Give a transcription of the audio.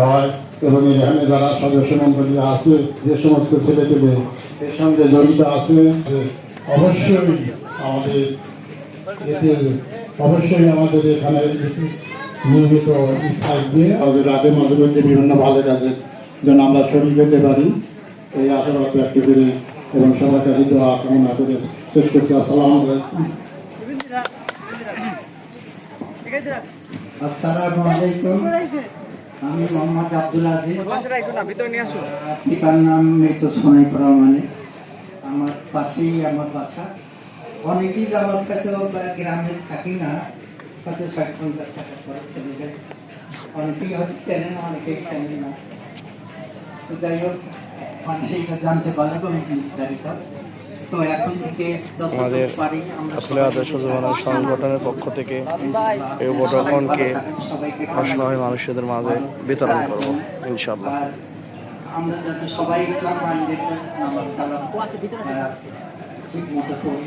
হয় এবং এখানে যারা সদস্য মন্ডলী আছে, যে সমস্ত ছেলেপেলে এর সঙ্গে জড়িত আছে, অবশ্যই আমাদের আমাদের এখানে নিয়মিত থাকবে। রাতে মাঝে মধ্যে বিভিন্ন ভালো কাজের যেন আমরা শরীর পেতে পারি, এই আশীর্বাদ ব্যক্ত করি এবং সবার কাছে দোয়া কামনা করে শেষ করছি। আসসালামু আলাইকুম। আসসালামু আলাইকুম। আমি মোহাম্মদ আব্দুল আজিজ। পিতার নাম মৃত সোনাইপুর রহমানের। আমার পাশেই আমার বাসা। অনেকেই যাওয়ার কাছে গ্রামে থাকি না, কত 60-50 টাকা খরচ চলে যায়। অনেকেই হয়তো চেনেন, অনেকেই চেনেন না। তো যাই হোক, অনেকেই জানতে পারবো বিস্তারিত। তো এখন থেকে আমাদের আসলে আদর্শ জীবনের সংগঠনের পক্ষ থেকে এই উপঢৌকনকে অসহায় মানুষদের মাঝে বিতরণ করব ইনশাআল্লাহ। আমরা যাতে সবাই ঠিক মতো করি।